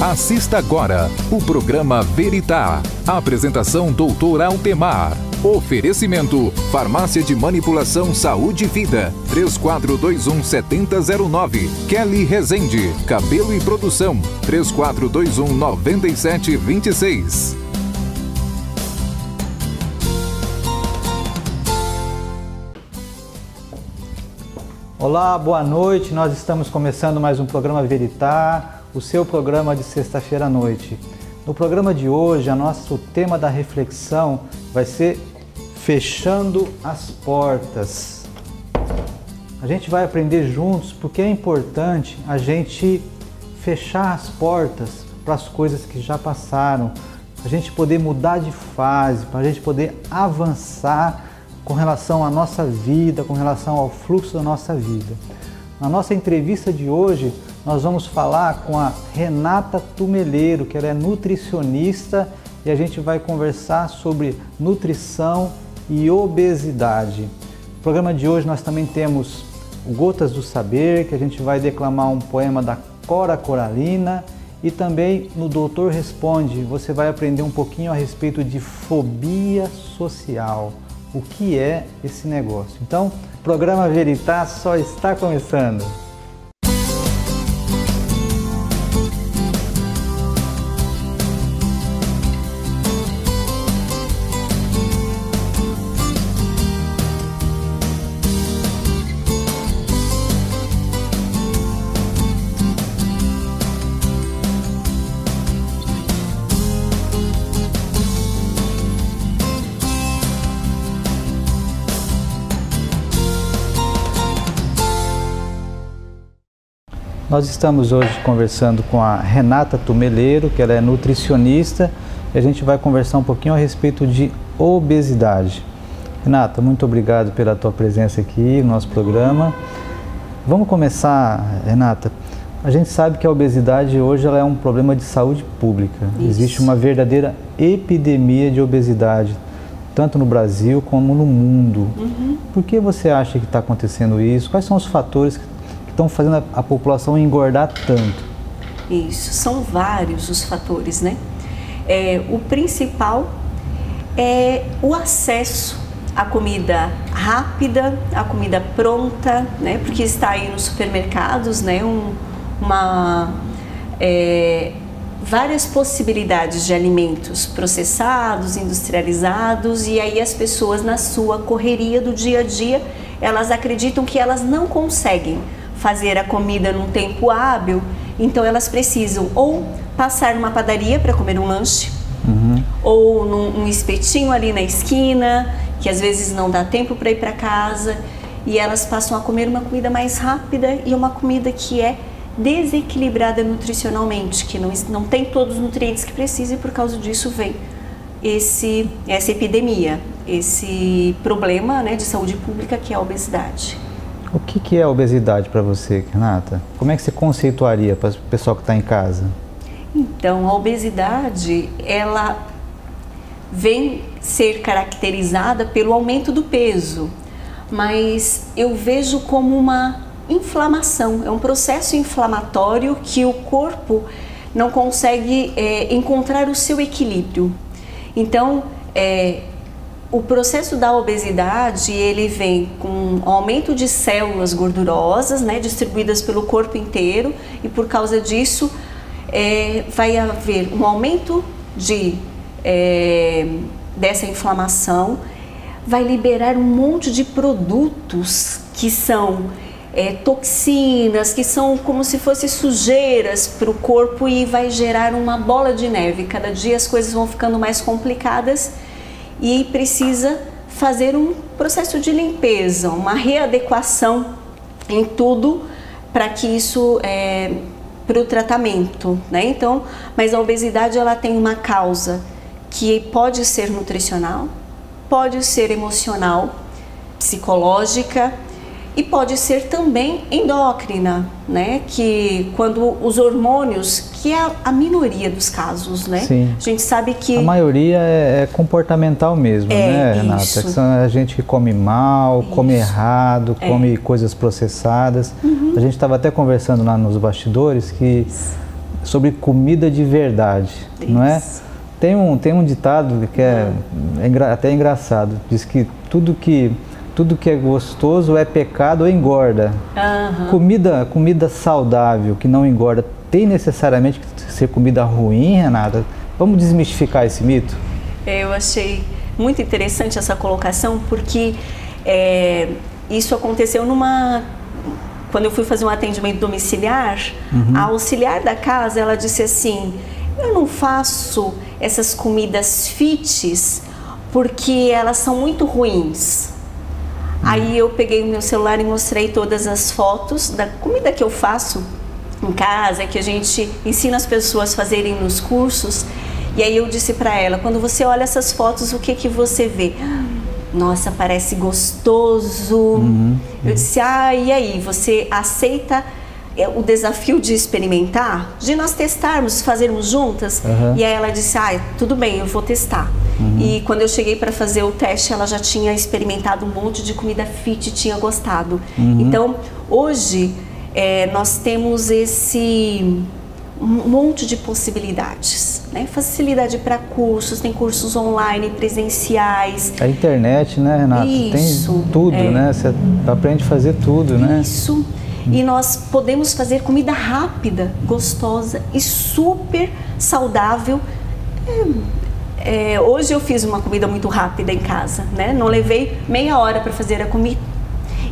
Assista agora o programa Veritá. Apresentação Dr. Altemar. Oferecimento Farmácia de Manipulação Saúde e Vida. 3421-7009. Kelly Rezende. Cabelo e Produção. 3421-9726. Olá, boa noite. Nós estamos começando mais um programa Veritá, o seu programa de sexta-feira à noite. No programa de hoje, o nosso tema da reflexão vai ser fechando as portas. A gente vai aprender juntos porque é importante a gente fechar as portas para as coisas que já passaram, a gente poder mudar de fase, para a gente poder avançar com relação à nossa vida, com relação ao fluxo da nossa vida. Na nossa entrevista de hoje, nós vamos falar com a Renata Tumeleiro, que ela é nutricionista, e a gente vai conversar sobre nutrição e obesidade. No programa de hoje nós também temos o Gotas do Saber, que a gente vai declamar um poema da Cora Coralina, e também no Doutor Responde você vai aprender um pouquinho a respeito de fobia social. O que é esse negócio? Então, o programa Veritá só está começando. Nós estamos hoje conversando com a Renata Tumeleiro, que ela é nutricionista, e a gente vai conversar um pouquinho a respeito de obesidade. Renata, muito obrigado pela tua presença aqui no nosso programa. Vamos começar, Renata. A gente sabe que a obesidade hoje ela é um problema de saúde pública. Isso. Existe uma verdadeira epidemia de obesidade, tanto no Brasil como no mundo. Por que você acha que está acontecendo isso? Quais são os fatores que estão fazendo a população engordar tanto? Isso, são vários os fatores, né? O principal é o acesso à comida rápida, à comida pronta, né? Porque está aí nos supermercados, né? Várias possibilidades de alimentos processados, industrializados, e aí as pessoas na sua correria do dia a dia, elas acreditam que elas não conseguem fazer a comida num tempo hábil, então elas precisam ou passar numa padaria para comer um lanche, ou num espetinho ali na esquina, que às vezes não dá tempo para ir para casa, e elas passam a comer uma comida mais rápida e uma comida que é desequilibrada nutricionalmente, que não tem todos os nutrientes que precisa, e por causa disso vem essa epidemia, esse problema, né, de saúde pública, que é a obesidade. O que é a obesidade para você, Renata? Como é que você conceituaria para o pessoal que está em casa? Então, a obesidade, ela vem ser caracterizada pelo aumento do peso, mas eu vejo como uma inflamação, é um processo inflamatório que o corpo não consegue encontrar o seu equilíbrio. Então, o processo da obesidade, ele vem com um aumento de células gordurosas, né, distribuídas pelo corpo inteiro, e por causa disso vai haver um aumento dessa inflamação, vai liberar um monte de produtos que são toxinas, que são como se fossem sujeiras para o corpo, e vai gerar uma bola de neve. Cada dia as coisas vão ficando mais complicadas, e precisa fazer um processo de limpeza, uma readequação em tudo para que isso para o tratamento, né? Então, mas a obesidade ela tem uma causa que pode ser nutricional, pode ser emocional, psicológica, e pode ser também endócrina, né? Que quando os hormônios, que é a minoria dos casos, né? Sim. A gente sabe que... A maioria é comportamental mesmo, né, Renata? Isso. Que a gente que come mal, come errado, come coisas processadas. A gente estava até conversando lá nos bastidores que sobre comida de verdade, não é? Tem um ditado que é até engraçado, diz que tudo que é gostoso é pecado ou engorda. Comida saudável, que não engorda, tem necessariamente que ser comida ruim, Renata? Vamos desmistificar esse mito? Eu achei muito interessante essa colocação, porque isso aconteceu quando eu fui fazer um atendimento domiciliar, a auxiliar da casa, ela disse assim, eu não faço essas comidas fits porque elas são muito ruins. Aí eu peguei o meu celular e mostrei todas as fotos da comida que eu faço em casa, que a gente ensina as pessoas a fazerem nos cursos. E aí eu disse para ela, quando você olha essas fotos, o que você vê? Nossa, parece gostoso. Eu disse, e aí, você aceita o desafio de experimentar? De nós testarmos, fazermos juntas? E aí ela disse, tudo bem, eu vou testar. E quando eu cheguei para fazer o teste, ela já tinha experimentado um monte de comida fit e tinha gostado. Então, hoje, nós temos um monte de possibilidades, né? Facilidade para cursos, tem cursos online, presenciais. A internet, né, Renata? Isso, tem tudo, né? Você aprende a fazer tudo, né? Isso. E nós podemos fazer comida rápida, gostosa e super saudável. Hoje eu fiz uma comida muito rápida em casa, né? Não levei meia hora para fazer a comida.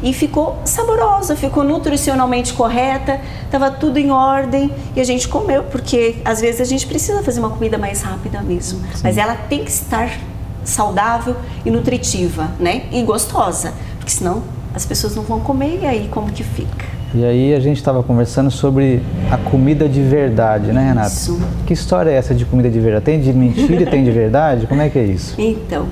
E ficou saborosa, ficou nutricionalmente correta, estava tudo em ordem e a gente comeu, porque às vezes a gente precisa fazer uma comida mais rápida mesmo. Sim. Mas ela tem que estar saudável e nutritiva, né? E gostosa, porque senão as pessoas não vão comer e aí como que fica? E aí a gente estava conversando sobre a comida de verdade, né, Renata? Isso. Que história é essa de comida de verdade? Tem de mentira e tem de verdade? Como é que é isso? Então,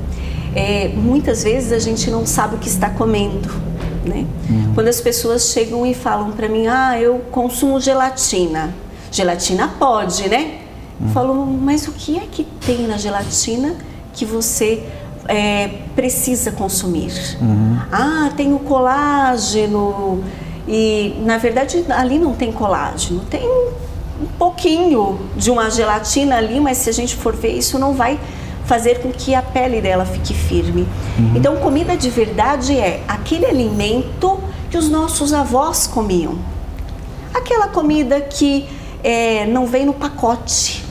muitas vezes a gente não sabe o que está comendo. Né? Quando as pessoas chegam e falam para mim, eu consumo gelatina. Gelatina pode, né? Eu falo, mas o que é que tem na gelatina que você precisa consumir? Tem o colágeno. E na verdade ali não tem colágeno, tem um pouquinho de uma gelatina ali, mas se a gente for ver, isso não vai fazer com que a pele dela fique firme. Então, comida de verdade é aquele alimento que os nossos avós comiam. Aquela comida que não vem no pacote.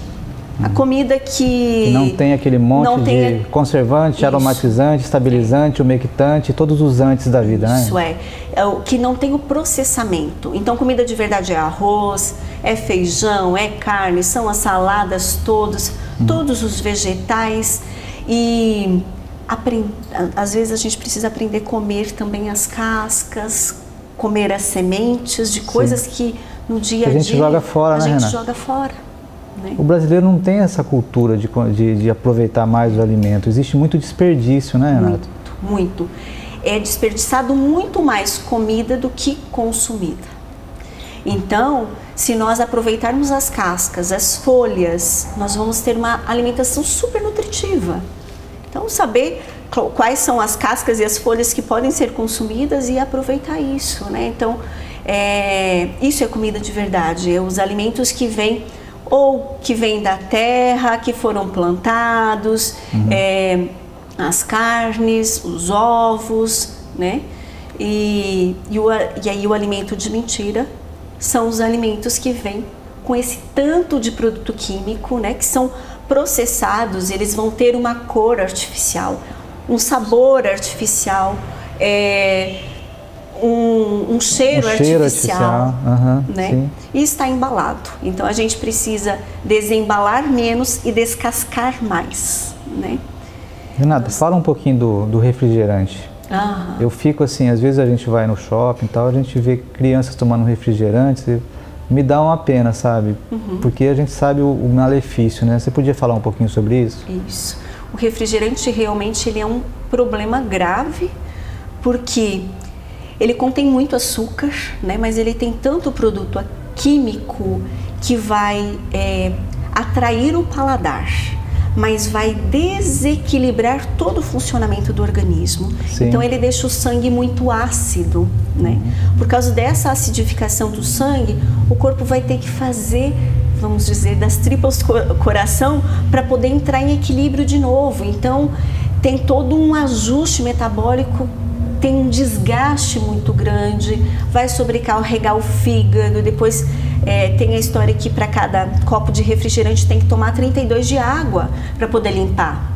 A comida que não tem aquele monte de conservante, aromatizante, estabilizante, umectante, todos os antes da vida, né? Isso é o que não tem o processamento. Então, comida de verdade é arroz, é feijão, é carne, são as saladas todos os vegetais. E às vezes a gente precisa aprender a comer também as cascas, comer as sementes de coisas que no dia a dia a gente joga fora, né, Renata? A gente joga fora. Né? O brasileiro não tem essa cultura de aproveitar mais o alimento. Existe muito desperdício, né, Renata? Muito. É desperdiçado muito mais comida do que consumida. Então, se nós aproveitarmos as cascas, as folhas, nós vamos ter uma alimentação super nutritiva. Então, saber quais são as cascas e as folhas que podem ser consumidas e aproveitar isso, né? Então, isso é comida de verdade. Os alimentos que vêm da terra, que foram plantados, as carnes, os ovos, né? E aí o alimento de mentira são os alimentos que vêm com esse tanto de produto químico, né? Que são processados, eles vão ter uma cor artificial, um sabor artificial, um cheiro artificial, né? Sim. E está embalado. Então a gente precisa desembalar menos e descascar mais, né? Renata, fala um pouquinho do refrigerante. Eu fico assim, às vezes a gente vai no shopping e tal, a gente vê crianças tomando refrigerante, me dá uma pena, sabe? Porque a gente sabe o malefício, né? Você podia falar um pouquinho sobre isso? Isso. O refrigerante realmente ele é um problema grave, porque ele contém muito açúcar, né? Mas ele tem tanto produto químico que vai atrair o paladar, mas vai desequilibrar todo o funcionamento do organismo. Sim. Então ele deixa o sangue muito ácido, né? Por causa dessa acidificação do sangue, o corpo vai ter que fazer vamos dizer, das tripas do coração para poder entrar em equilíbrio de novo. Então, tem todo um ajuste metabólico, tem um desgaste muito grande, vai sobrecarregar o fígado, depois tem a história que para cada copo de refrigerante tem que tomar 32 de água para poder limpar.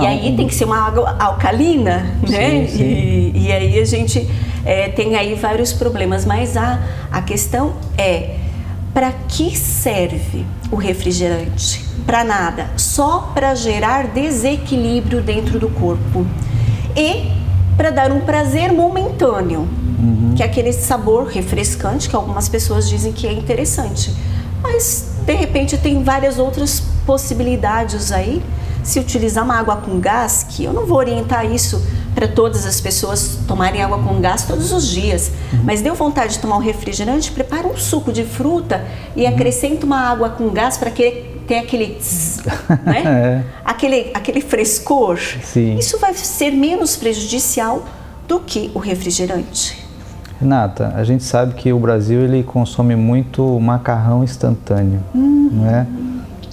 E aí tem que ser uma água alcalina, né? Sim, sim. E aí a gente tem aí vários problemas, mas a questão é, para que serve o refrigerante? Para nada, só para gerar desequilíbrio dentro do corpo e para dar um prazer momentâneo, que é aquele sabor refrescante que algumas pessoas dizem que é interessante, mas de repente tem várias outras possibilidades aí. Se utilizar uma água com gás, que eu não vou orientar isso para todas as pessoas tomarem água com gás todos os dias, mas deu vontade de tomar um refrigerante, prepara um suco de fruta e acrescenta uma água com gás para que ter aquele tss, né? aquele frescor. Sim. Isso vai ser menos prejudicial do que o refrigerante. Renata, a gente sabe que o Brasil ele consome muito macarrão instantâneo, não é?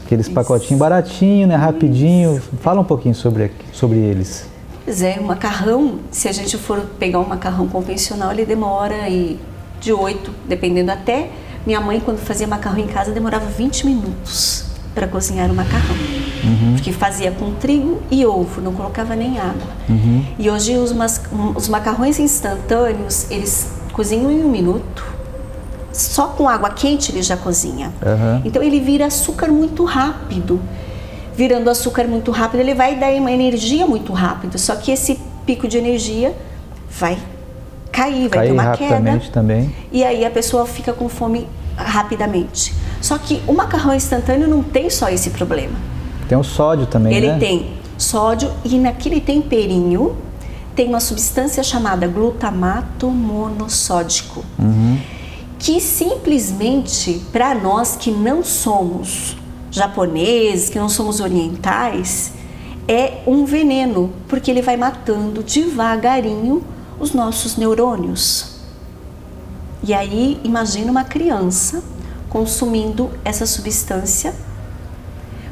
Aqueles pacotinhos baratinhos, né, rapidinho. Fala um pouquinho sobre eles. Pois é, o macarrão, se a gente for pegar um macarrão convencional, ele demora aí de 8, dependendo até. Minha mãe, quando fazia macarrão em casa, demorava 20 minutos para cozinhar o macarrão. Porque fazia com trigo e ovo, não colocava nem água. E hoje os macarrões instantâneos, eles cozinham em 1 minuto. Só com água quente ele já cozinha. Então ele vira açúcar muito rápido. Virando açúcar muito rápido, ele vai dar uma energia muito rápido. Só que esse pico de energia vai cair, vai ter uma queda. Também. E aí a pessoa fica com fome rapidamente. Só que o macarrão instantâneo não tem só esse problema. Tem o sódio também, ele né? Ele tem sódio e naquele temperinho tem uma substância chamada glutamato monossódico. Que simplesmente, para nós que não somos japoneses, que não somos orientais, é um veneno, porque ele vai matando devagarinho os nossos neurônios. E aí, imagina uma criança consumindo essa substância.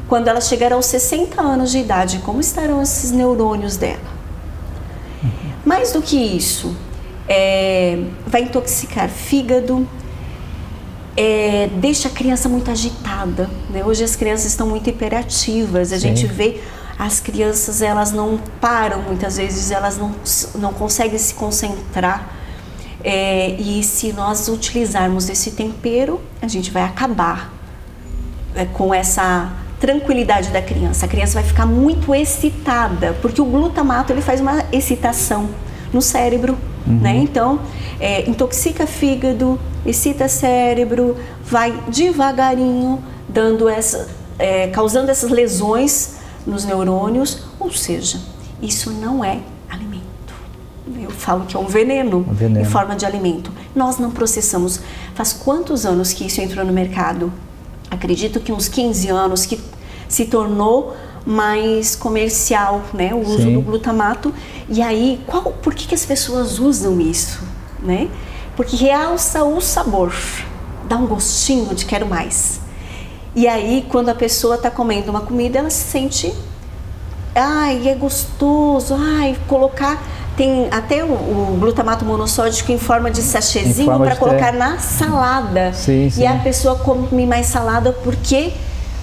Quando ela chegar aos 60 anos de idade, como estarão esses neurônios dela? Mais do que isso, vai intoxicar fígado, deixa a criança muito agitada, né? Hoje as crianças estão muito hiperativas, a gente vê as crianças, elas não param muitas vezes, elas não conseguem se concentrar, e se nós utilizarmos esse tempero, a gente vai acabar com essa tranquilidade da criança. A criança vai ficar muito excitada, porque o glutamato ele faz uma excitação no cérebro, né? Então, intoxica fígado, excita cérebro, vai devagarinho causando essas lesões nos neurônios, ou seja, isso não é alimento. Eu falo que é um veneno em forma de alimento. Nós não processamos. Faz quantos anos que isso entrou no mercado? Acredito que uns 15 anos que se tornou mais comercial, né, o uso do glutamato. E aí, por que as pessoas usam isso, né? Porque realça o sabor, dá um gostinho de quero mais. E aí, quando a pessoa está comendo uma comida, ela se sente, ai, é gostoso, ai, colocar, tem até o glutamato monossódico em forma de sachêzinho para colocar na salada. E a pessoa come mais salada porque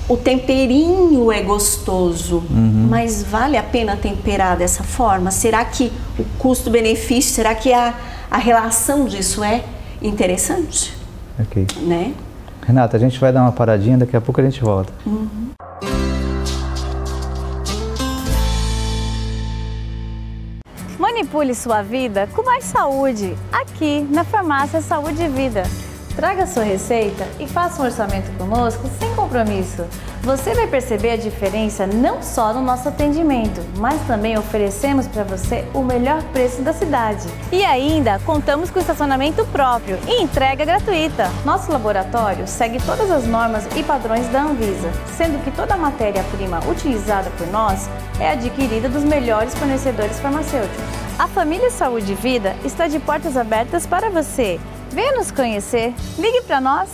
o temperinho é gostoso, mas vale a pena temperar dessa forma? Será que o custo-benefício, será que a relação disso é interessante? Ok. Né? Renata, a gente vai dar uma paradinha, daqui a pouco a gente volta. Manipule sua vida com mais saúde, aqui na Farmácia Saúde e Vida. Traga sua receita e faça um orçamento conosco sem compromisso. Você vai perceber a diferença não só no nosso atendimento, mas também oferecemos para você o melhor preço da cidade. E ainda contamos com estacionamento próprio e entrega gratuita. Nosso laboratório segue todas as normas e padrões da Anvisa, sendo que toda a matéria-prima utilizada por nós é adquirida dos melhores fornecedores farmacêuticos. A família Saúde e Vida está de portas abertas para você. Venha nos conhecer, ligue para nós.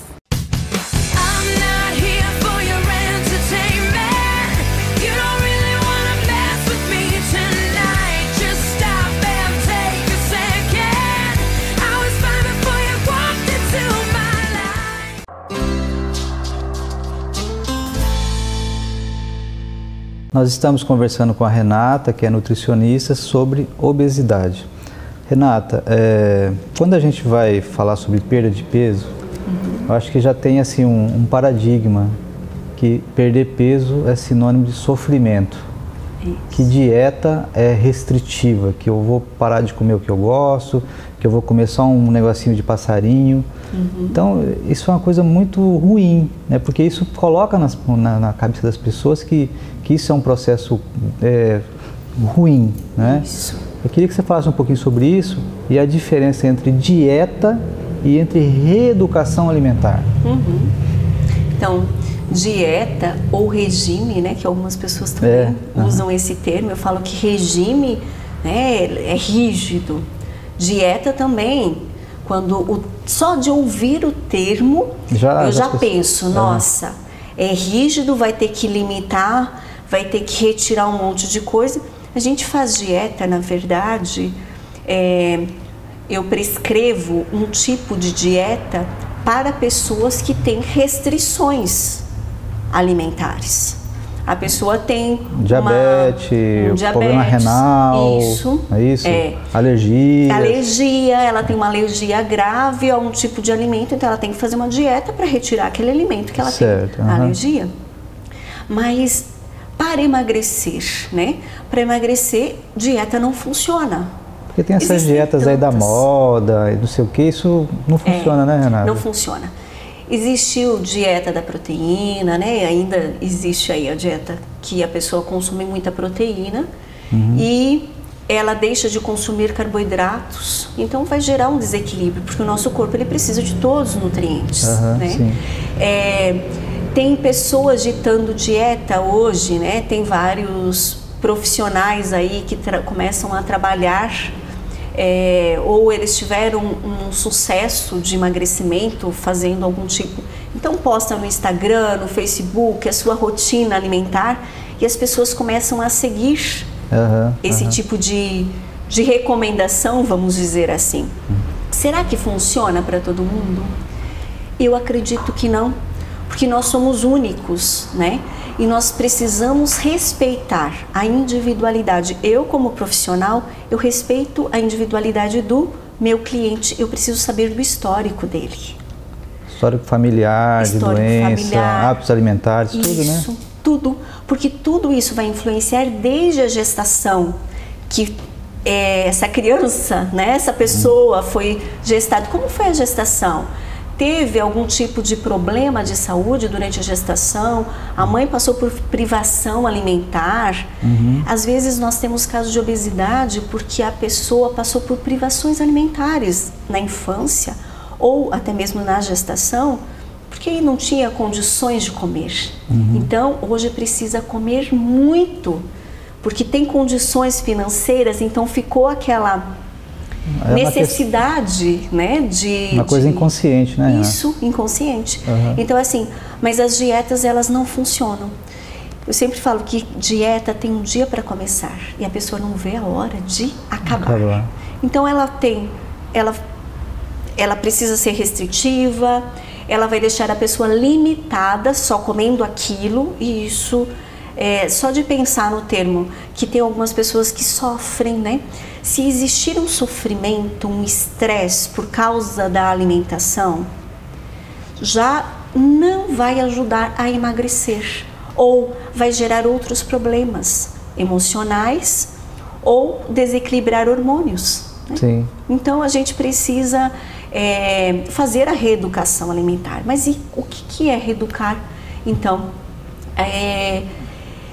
Nós estamos conversando com a Renata, que é nutricionista, sobre obesidade. Renata, quando a gente vai falar sobre perda de peso, eu acho que já tem assim um paradigma que perder peso é sinônimo de sofrimento. Isso. Que dieta é restritiva, que eu vou parar de comer o que eu gosto, que eu vou comer só um negocinho de passarinho. Então, isso é uma coisa muito ruim, né? Porque isso coloca na cabeça das pessoas que isso é um processo ruim, né? Isso. Eu queria que você falasse um pouquinho sobre isso e a diferença entre dieta e entre reeducação alimentar. Então, dieta ou regime, né, que algumas pessoas também usam esse termo, eu falo que regime, né, é rígido. Dieta também, quando só de ouvir o termo, eu já penso, nossa, é rígido, vai ter que limitar, vai ter que retirar um monte de coisa. A gente faz dieta, na verdade, eu prescrevo um tipo de dieta para pessoas que têm restrições alimentares. A pessoa tem diabetes, problema renal, isso, alergia, ela tem uma alergia grave a um tipo de alimento, então ela tem que fazer uma dieta para retirar aquele alimento que ela tem alergia. Mas para emagrecer, né? Para emagrecer, dieta não funciona. Porque tem essas dietas aí da moda, não sei o que, isso não funciona, né, Renata? Não funciona. Existiu dieta da proteína, né? Ainda existe aí a dieta que a pessoa consome muita proteína e ela deixa de consumir carboidratos, então vai gerar um desequilíbrio, porque o nosso corpo ele precisa de todos os nutrientes, né? Tem pessoas ditando dieta hoje, né? Tem vários profissionais aí que começam a trabalhar ou eles tiveram um sucesso de emagrecimento fazendo algum tipo, então posta no Instagram, no Facebook a sua rotina alimentar e as pessoas começam a seguir esse tipo de recomendação, vamos dizer assim. Será que funciona para todo mundo? Eu acredito que não, porque nós somos únicos, né? E nós precisamos respeitar a individualidade. Eu, como profissional, eu respeito a individualidade do meu cliente. Eu preciso saber do histórico dele. Histórico familiar, de doença, hábitos alimentares, tudo, né? Isso, tudo. Porque tudo isso vai influenciar desde a gestação, que essa criança, né, essa pessoa foi gestada. Como foi a gestação? Teve algum tipo de problema de saúde durante a gestação, a mãe passou por privação alimentar. Às vezes nós temos casos de obesidade porque a pessoa passou por privações alimentares na infância ou até mesmo na gestação, porque não tinha condições de comer. Então hoje precisa comer muito, porque tem condições financeiras, então ficou aquela necessidade, né, uma coisa inconsciente, né? Isso, inconsciente. Então assim, mas as dietas elas não funcionam. Eu sempre falo que dieta tem um dia para começar e a pessoa não vê a hora de acabar. Então ela precisa ser restritiva, ela vai deixar a pessoa limitada só comendo aquilo e isso só de pensar no termo que tem algumas pessoas que sofrem, né? Se existir um sofrimento, um estresse por causa da alimentação, já não vai ajudar a emagrecer ou vai gerar outros problemas emocionais ou desequilibrar hormônios, né? Sim. Então a gente precisa fazer a reeducação alimentar. Mas e o que é reeducar? Então,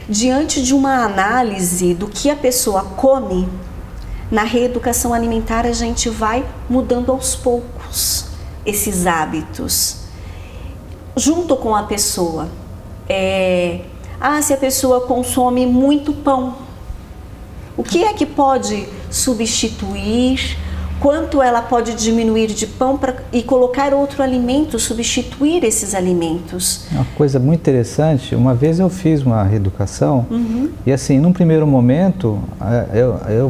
diante de uma análise do que a pessoa come, na reeducação alimentar a gente vai mudando aos poucos esses hábitos, junto com a pessoa. Se a pessoa consome muito pão, o que é que pode substituir? Quanto ela pode diminuir de pão e colocar outro alimento, substituir esses alimentos? Uma coisa muito interessante, uma vez eu fiz uma reeducação e assim, num primeiro momento,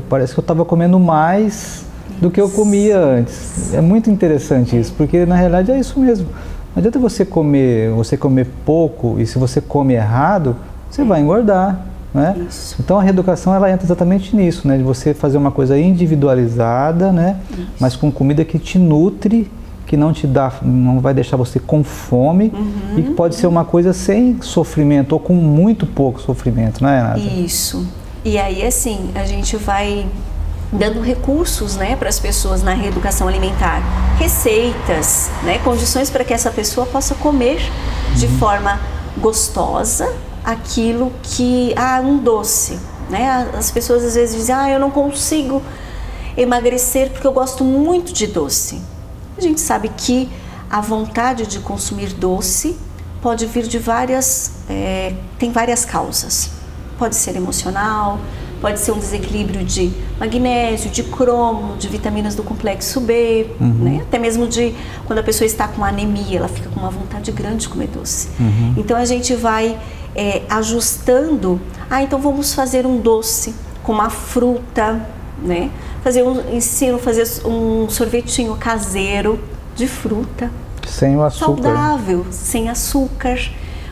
parece que eu estava comendo mais do que eu comia antes. É muito interessante isso, porque na realidade é isso mesmo. Não adianta você comer pouco e se você come errado, você vai engordar, né? Isso. Então a reeducação ela entra exatamente nisso, né? De você fazer uma coisa individualizada, né? Mas com comida que te nutre, que não te dá, não vai deixar você com fome, e que pode ser uma coisa sem sofrimento ou com muito pouco sofrimento, não é, Renata? Isso. E aí, assim, a gente vai dando recursos, né, para as pessoas na reeducação alimentar, receitas, né, condições para que essa pessoa possa comer de forma gostosa aquilo que, um doce, né? As pessoas às vezes dizem, eu não consigo emagrecer porque eu gosto muito de doce. A gente sabe que a vontade de consumir doce pode vir de tem várias causas. Pode ser emocional, pode ser um desequilíbrio de magnésio, de cromo, de vitaminas do complexo B, né? Até mesmo de quando a pessoa está com anemia, ela fica com uma vontade grande de comer doce. Então a gente vai ajustando, então vamos fazer um doce com uma fruta, né? Ensino a fazer um sorvetinho caseiro de fruta. Sem o açúcar. Saudável, sem açúcar.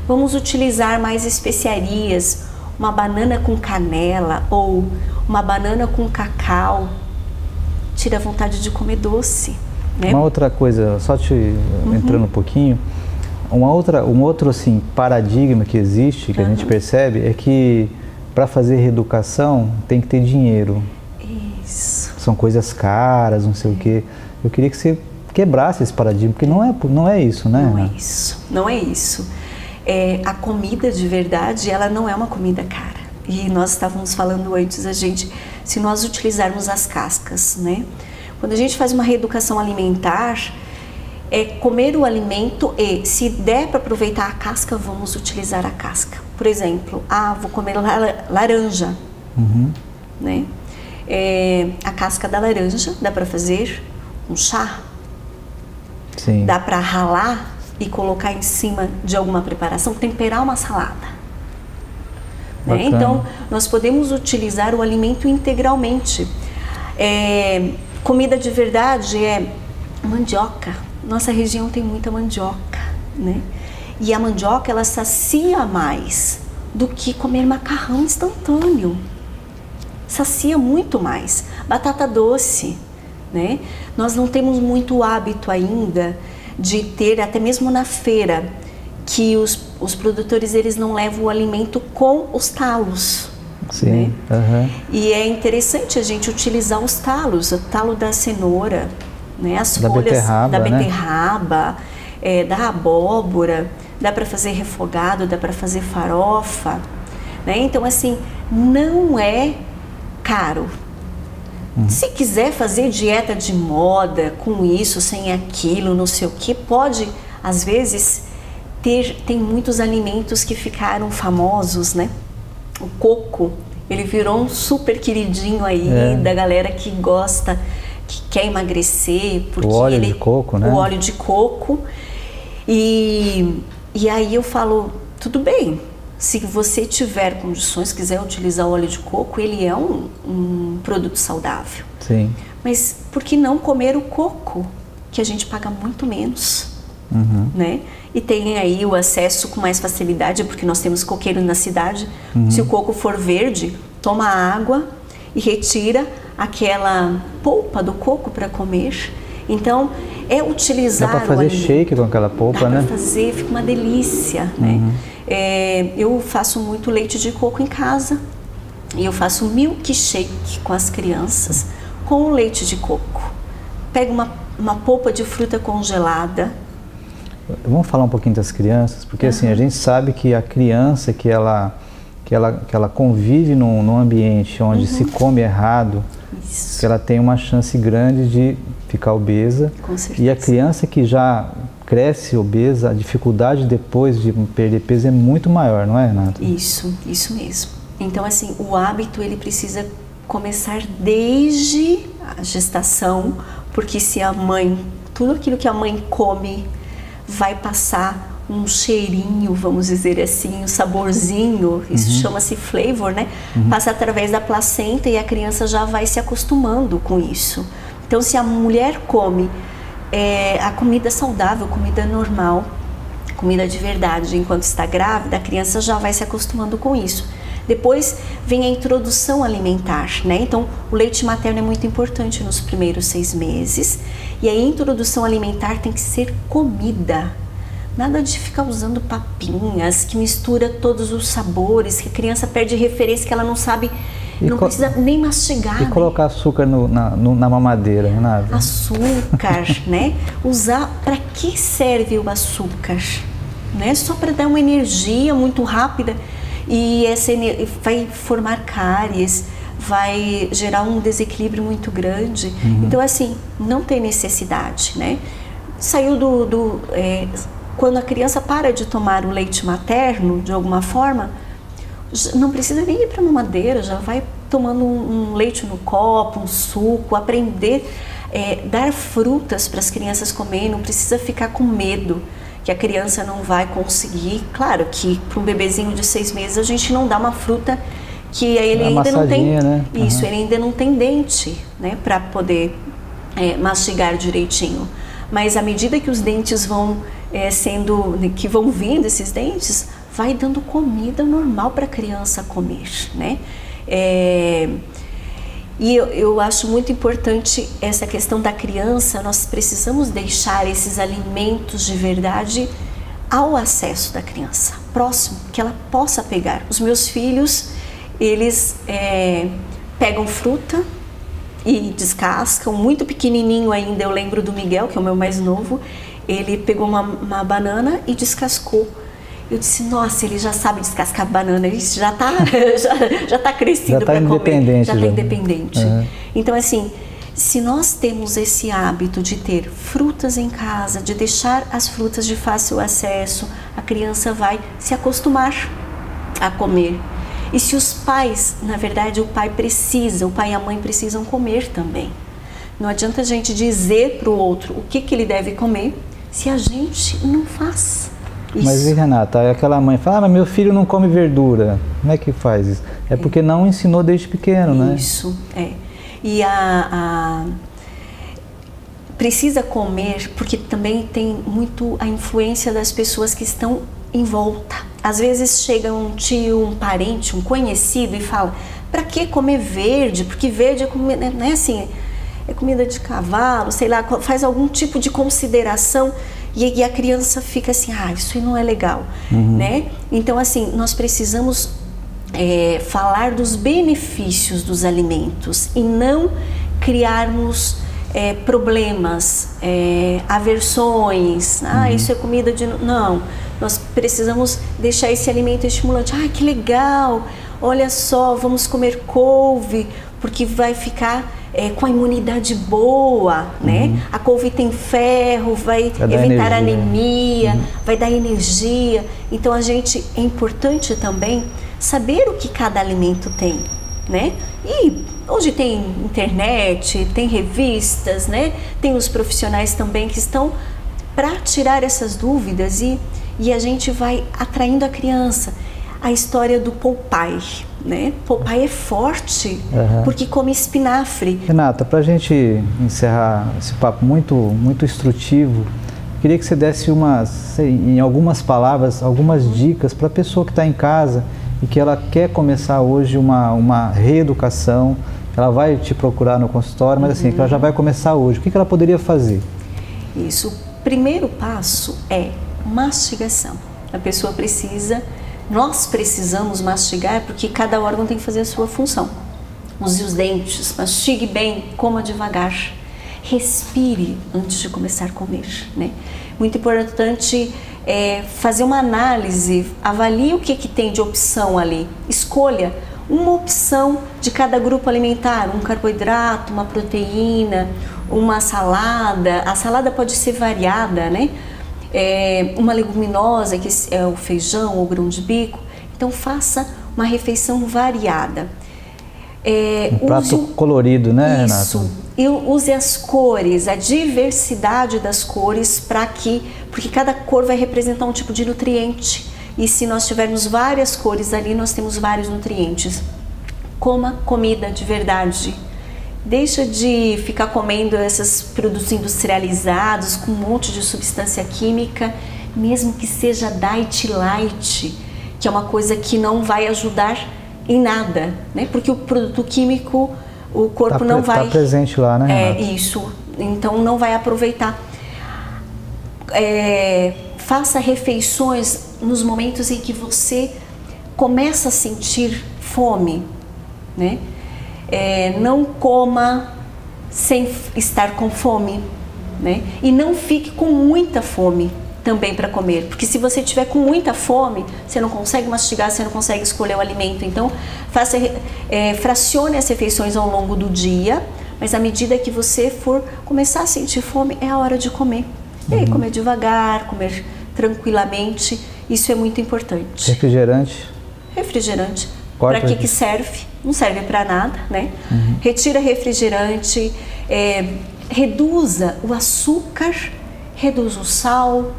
Vamos utilizar mais especiarias, uma banana com canela ou uma banana com cacau. Tira a vontade de comer doce, né? Uma outra coisa, só entrando um pouquinho, um outro assim, paradigma que existe, que a gente percebe, é que para fazer reeducação tem que ter dinheiro. Isso. São coisas caras, não sei o quê. Eu queria que você quebrasse esse paradigma, porque não é isso, né? Não é isso, não é isso. A comida de verdade, ela não é uma comida cara. E nós estávamos falando antes, se nós utilizarmos as cascas, né? Quando a gente faz uma reeducação alimentar, é comer o alimento e, se der para aproveitar a casca, vamos utilizar a casca. Por exemplo, vou comer laranja, né? A casca da laranja dá para fazer um chá. Sim. Dá para ralar e colocar em cima de alguma preparação, temperar uma salada. Né? Então, nós podemos utilizar o alimento integralmente. Comida de verdade é mandioca. Nossa região tem muita mandioca, né? E a mandioca, ela sacia mais do que comer macarrão instantâneo. Sacia muito mais. Batata doce, né? Nós não temos muito hábito ainda de ter, até mesmo na feira, que os produtores eles não levam o alimento com os talos. Sim. Né? E é interessante a gente utilizar os talos, o talo da cenoura, né? As folhas da beterraba, da abóbora, dá para fazer refogado, dá para fazer farofa, né? Então, assim, não é caro. Se quiser fazer dieta de moda com isso, sem aquilo, não sei o que, pode, às vezes, tem muitos alimentos que ficaram famosos, né? O coco, ele virou um super queridinho aí da galera que gosta, que quer emagrecer. Porque o óleo de coco, né? O óleo de coco. E aí eu falo, tudo bem. Se você tiver condições, quiser utilizar o óleo de coco, ele é um produto saudável. Sim. Mas por que não comer o coco, que a gente paga muito menos, né? E tem aí o acesso com mais facilidade, porque nós temos coqueiro na cidade. Se o coco for verde, toma água e retira aquela polpa do coco para comer. Então, utilizar dá para fazer shake com aquela polpa, né? Dá para fazer, fica uma delícia, né? Eu faço muito leite de coco em casa e eu faço milkshake com as crianças com leite de coco. Pego uma polpa de fruta congelada. Vamos falar um pouquinho das crianças, porque assim, a gente sabe que a criança que ela convive num ambiente onde se come errado, que ela tem uma chance grande de ficar obesa. Com certeza. E a criança que já cresce obesa, a dificuldade depois de perder peso é muito maior, não é, Renata? Isso mesmo. Então, assim, o hábito ele precisa começar desde a gestação, porque se a mãe, tudo aquilo que a mãe come vai passar um cheirinho, vamos dizer assim, um saborzinho, isso chama-se flavor, né? Passa através da placenta e a criança já vai se acostumando com isso. Então, se a mulher come a comida saudável, comida normal, comida de verdade, enquanto está grávida, a criança já vai se acostumando com isso. Depois vem a introdução alimentar, né? Então, o leite materno é muito importante nos primeiros 6 meses. E a introdução alimentar tem que ser comida. Nada de ficar usando papinhas, que mistura todos os sabores, que a criança perde referência, que ela não sabe, não precisa nem mastigar. E colocar açúcar na mamadeira, Renata? Açúcar, né? Usar, para que serve o açúcar? Né? Só para dar uma energia muito rápida e essa vai formar cáries, vai gerar um desequilíbrio muito grande. Então, assim, não tem necessidade, né? Saiu quando a criança para de tomar o leite materno, de alguma forma, não precisa nem ir para a mamadeira, já vai tomando um leite no copo, um suco, aprender, dar frutas para as crianças comerem, não precisa ficar com medo que a criança não vai conseguir. Claro que para um bebezinho de 6 meses a gente não dá uma fruta que ele ainda não tem, né? Isso, ele ainda não tem dente, né, para poder mastigar direitinho. Mas à medida que os dentes vão que vão vindo esses dentes, vai dando comida normal para a criança comer, né? E eu acho muito importante essa questão da criança. Nós precisamos deixar esses alimentos de verdade ao acesso da criança, próximo, que ela possa pegar. Os meus filhos, eles pegam fruta e descascam, muito pequenininho ainda. Eu lembro do Miguel, que é o meu mais novo, ele pegou uma banana e descascou. Eu disse, nossa, ele já sabe descascar banana, ele já tá crescido para comer, já está independente. Então, assim, se nós temos esse hábito de ter frutas em casa, de deixar as frutas de fácil acesso, a criança vai se acostumar a comer. E se os pais, na verdade, o pai e a mãe precisam comer também. Não adianta a gente dizer para o outro o que ele deve comer se a gente não faz isso. Mas, Renata, aquela mãe fala, mas meu filho não come verdura. Como é que faz isso? É porque não ensinou desde pequeno, né? Isso, E precisa comer, porque também tem muito a influência das pessoas que estão em volta. Às vezes chega um tio, um parente, um conhecido e fala, para que comer verde? Porque verde é comida, né, assim, é comida de cavalo, sei lá, faz algum tipo de consideração e a criança fica assim, isso aí não é legal, né? Então, assim, nós precisamos falar dos benefícios dos alimentos e não criarmos problemas, aversões, isso é comida de... Não, nós precisamos deixar esse alimento estimulante. Que legal, olha só, vamos comer couve, porque vai ficar com a imunidade boa, né? A couve tem ferro, vai evitar anemia, vai dar energia. Então, é importante também saber o que cada alimento tem, né? E hoje tem internet, tem revistas, né? Tem os profissionais também que estão para tirar essas dúvidas e a gente vai atraindo a criança. A história do Popeye, né? Popeye é forte porque come espinafre. Renata, para a gente encerrar esse papo muito, muito instrutivo, queria que você desse em algumas palavras, algumas dicas para a pessoa que está em casa e que ela quer começar hoje uma reeducação. Ela vai te procurar no consultório, mas assim, que ela já vai começar hoje. O que ela poderia fazer? Isso. O primeiro passo é mastigação. A pessoa nós precisamos mastigar porque cada órgão tem que fazer a sua função. Use os dentes, mastigue bem, coma devagar. Respire antes de começar a comer, né? Muito importante fazer uma análise, avalie o que tem de opção ali. Escolha uma opção de cada grupo alimentar, um carboidrato, uma proteína, uma salada. A salada pode ser variada, né? Uma leguminosa, que é o feijão ou grão de bico. Então, faça uma refeição variada. Um prato colorido, né, Renata? Isso. E use as cores, a diversidade das cores, porque cada cor vai representar um tipo de nutriente. E se nós tivermos várias cores ali, nós temos vários nutrientes. Coma comida de verdade. Deixa de ficar comendo esses produtos industrializados com um monte de substância química, mesmo que seja diet light, que é uma coisa que não vai ajudar em nada, né? Porque o produto químico, o corpo não vai... Está presente lá, né? Isso, então não vai aproveitar. Faça refeições nos momentos em que você começa a sentir fome, né? Não coma sem estar com fome, né? E não fique com muita fome também para comer, porque se você tiver com muita fome, você não consegue mastigar, você não consegue escolher o alimento. Então, fracione as refeições ao longo do dia, mas à medida que você for começar a sentir fome, é a hora de comer. E aí, comer devagar, comer tranquilamente, isso é muito importante. Refrigerante? Refrigerante. Para que serve? Não serve para nada, né? Retira refrigerante, reduza o açúcar, reduza o sal,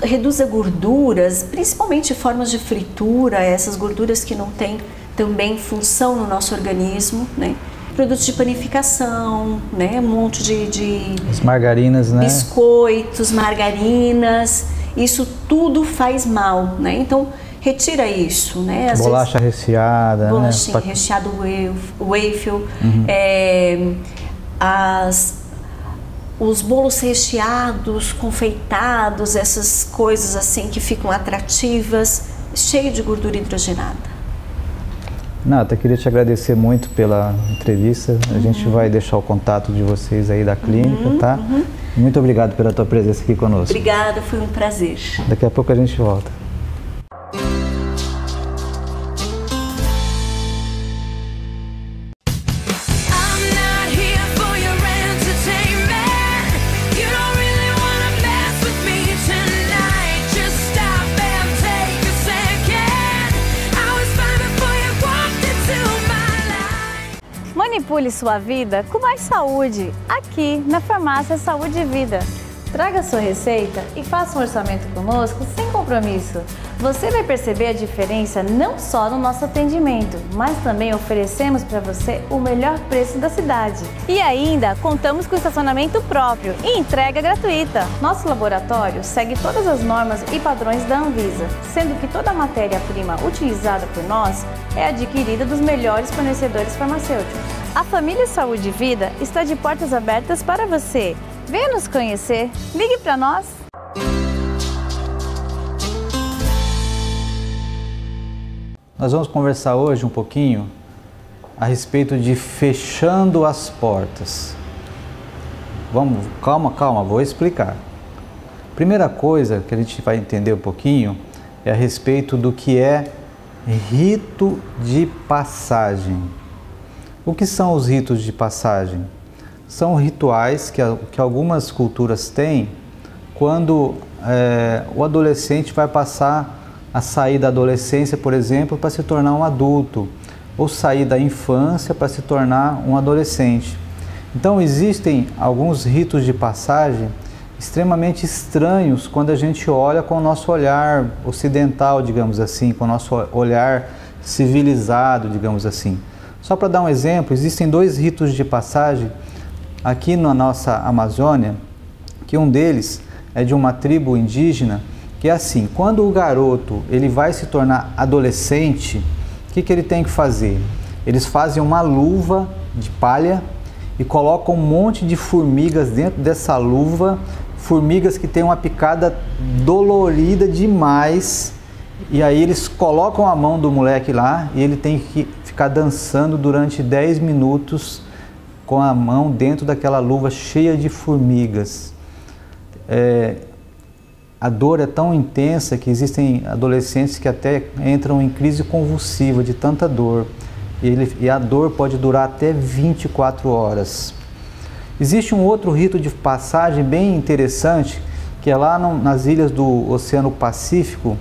reduza gorduras, principalmente formas de fritura, essas gorduras que não têm também função no nosso organismo, né? Produtos de panificação, né? Um monte de as margarinas, né? Biscoitos, margarinas, isso tudo faz mal, né? Então, retira isso, né? Às bolacha vezes, recheada, bolachinha recheada, waffle, os bolos recheados, confeitados, essas coisas assim que ficam atrativas, cheio de gordura hidrogenada. Nata, queria te agradecer muito pela entrevista. A gente vai deixar o contato de vocês aí da clínica, tá? Muito obrigado pela tua presença aqui conosco. Obrigada, foi um prazer. Daqui a pouco a gente volta. Manipule sua vida com mais saúde, aqui na Farmácia Saúde e Vida. Traga sua receita e faça um orçamento conosco sem compromisso. Você vai perceber a diferença não só no nosso atendimento, mas também oferecemos para você o melhor preço da cidade. E ainda contamos com estacionamento próprio e entrega gratuita. Nosso laboratório segue todas as normas e padrões da Anvisa, sendo que toda a matéria-prima utilizada por nós é adquirida dos melhores fornecedores farmacêuticos. A Família Saúde e Vida está de portas abertas para você. Venha nos conhecer, ligue para nós! Nós vamos conversar hoje um pouquinho a respeito de fechando as portas. Vamos, calma, vou explicar. Primeira coisa que a gente vai entender um pouquinho é a respeito do que é rito de passagem. O que são os ritos de passagem? São rituais que algumas culturas têm quando o adolescente vai passar a sair da adolescência, por exemplo, para se tornar um adulto, ou sair da infância para se tornar um adolescente. Então existem alguns ritos de passagem extremamente estranhos quando a gente olha com o nosso olhar ocidental, digamos assim, com o nosso olhar civilizado, digamos assim. Só para dar um exemplo, existem dois ritos de passagem aqui na nossa Amazônia, que um deles é de uma tribo indígena, que é assim: quando o garoto ele vai se tornar adolescente, o que ele tem que fazer? Eles fazem uma luva de palha e colocam um monte de formigas dentro dessa luva, formigas que têm uma picada dolorida demais, e aí eles colocam a mão do moleque lá e ele tem que ficar dançando durante 10 minutos com a mão dentro daquela luva cheia de formigas. A dor é tão intensa que existem adolescentes que até entram em crise convulsiva de tanta dor. E a dor pode durar até 24 horas. Existe um outro rito de passagem bem interessante, que é lá nas ilhas do Oceano Pacífico,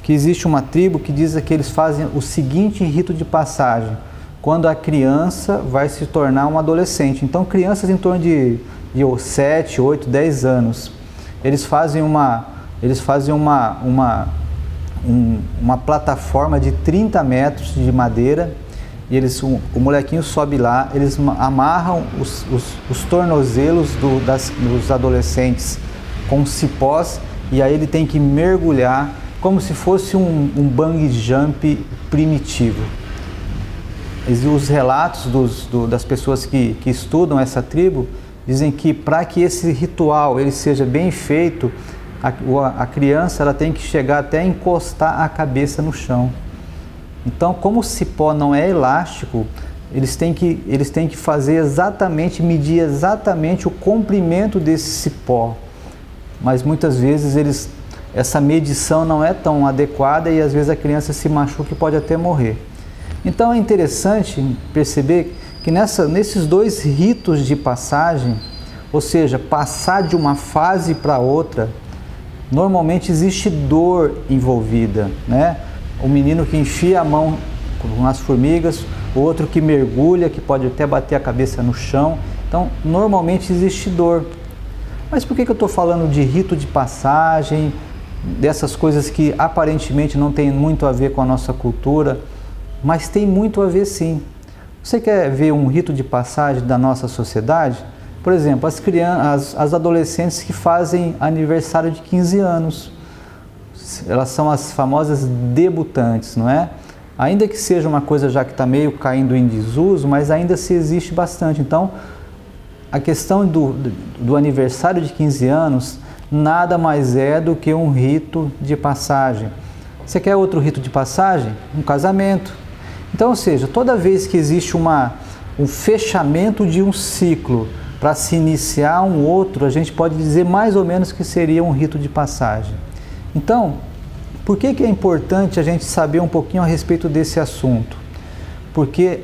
que existe uma tribo que diz que eles fazem o seguinte rito de passagem: quando a criança vai se tornar um adolescente. Então, crianças em torno de 7, 8, 10 anos, eles fazem uma plataforma de 30 metros de madeira, e o molequinho sobe lá, eles amarram os tornozelos dos adolescentes com cipós, e aí ele tem que mergulhar como se fosse um bungee jump primitivo. os relatos das pessoas que estudam essa tribo dizem que para que esse ritual ele seja bem feito, a criança ela tem que chegar até encostar a cabeça no chão. Então, como o cipó não é elástico, eles têm que fazer exatamente, medir exatamente o comprimento desse cipó. Mas muitas vezes essa medição não é tão adequada e às vezes a criança se machuca e pode até morrer. Então é interessante perceber que nesses dois ritos de passagem, ou seja, passar de uma fase para outra, normalmente existe dor envolvida, né? O menino que enfia a mão nas formigas, o outro que mergulha, que pode até bater a cabeça no chão. Então, normalmente existe dor. Mas por que eu estou falando de rito de passagem, dessas coisas que aparentemente não tem muito a ver com a nossa cultura, mas tem muito a ver sim. Você quer ver um rito de passagem da nossa sociedade? Por exemplo, as adolescentes que fazem aniversário de 15 anos. Elas são as famosas debutantes, não é? Ainda que seja uma coisa já que está meio caindo em desuso, mas ainda se existe bastante. Então, a questão do aniversário de 15 anos nada mais é do que um rito de passagem. Você quer outro rito de passagem? Um casamento. Então, ou seja, toda vez que existe um fechamento de um ciclo para se iniciar um outro, a gente pode dizer mais ou menos que seria um rito de passagem. Então, por que é importante a gente saber um pouquinho a respeito desse assunto? Porque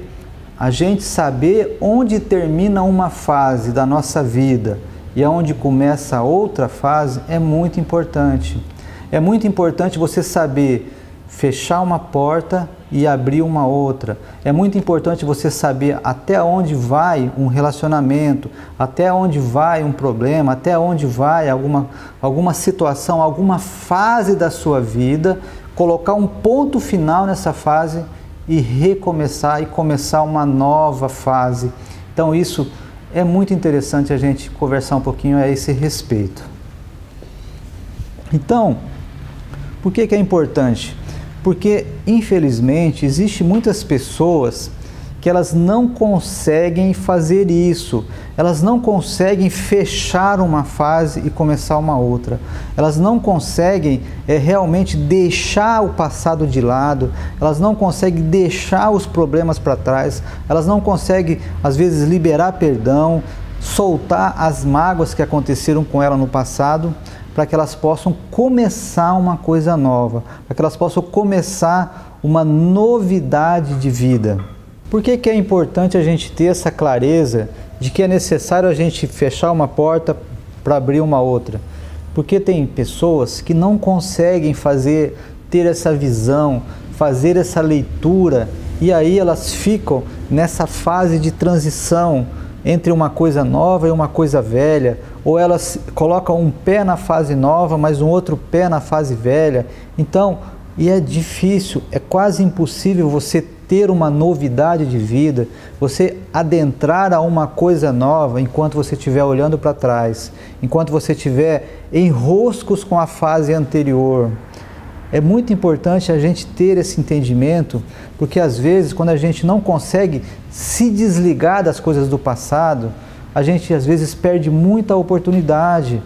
a gente saber onde termina uma fase da nossa vida e aonde começa outra fase é muito importante. É muito importante você saber fechar uma porta e abrir uma outra. É muito importante você saber até onde vai um relacionamento, até onde vai um problema, até onde vai alguma situação, alguma fase da sua vida, colocar um ponto final nessa fase e recomeçar e começar uma nova fase. Então isso é muito interessante a gente conversar um pouquinho a esse respeito. Então, por que é importante? Porque, infelizmente, existem muitas pessoas que elas não conseguem fazer isso. Elas não conseguem fechar uma fase e começar uma outra. Elas não conseguem realmente deixar o passado de lado. Elas não conseguem deixar os problemas para trás. Elas não conseguem, às vezes, liberar perdão, soltar as mágoas que aconteceram com ela no passado, para que elas possam começar uma coisa nova, para que elas possam começar uma novidade de vida. Por que é importante a gente ter essa clareza de que é necessário a gente fechar uma porta para abrir uma outra? Porque tem pessoas que não conseguem ter essa visão, fazer essa leitura, e aí elas ficam nessa fase de transição entre uma coisa nova e uma coisa velha, ou elas colocam um pé na fase nova, mas um outro pé na fase velha. Então, e é difícil, é quase impossível você ter uma novidade de vida, você adentrar a uma coisa nova enquanto você estiver olhando para trás, enquanto você estiver em roscos com a fase anterior. É muito importante a gente ter esse entendimento, porque às vezes quando a gente não consegue se desligar das coisas do passado, a gente às vezes perde muita oportunidade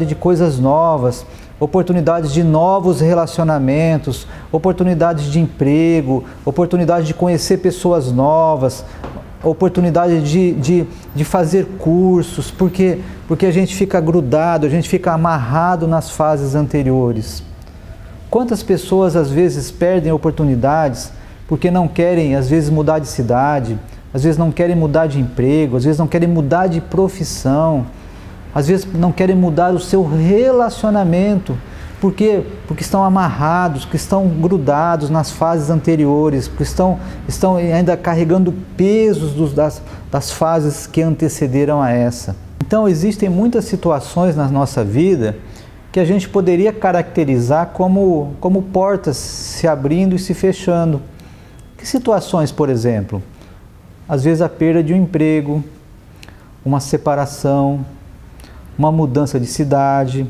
de coisas novas, oportunidades de novos relacionamentos, oportunidades de emprego, oportunidade de conhecer pessoas novas, oportunidade de fazer cursos, porque a gente fica grudado, a gente fica amarrado nas fases anteriores. Quantas pessoas às vezes perdem oportunidades porque não querem às vezes mudar de cidade, às vezes não querem mudar de emprego, às vezes não querem mudar de profissão, às vezes não querem mudar o seu relacionamento, porque estão amarrados, que estão grudados nas fases anteriores, porque estão ainda carregando pesos das fases que antecederam a essa. Então existem muitas situações na nossa vida que a gente poderia caracterizar como portas se abrindo e se fechando. Que situações, por exemplo? Às vezes a perda de um emprego, uma separação, uma mudança de cidade,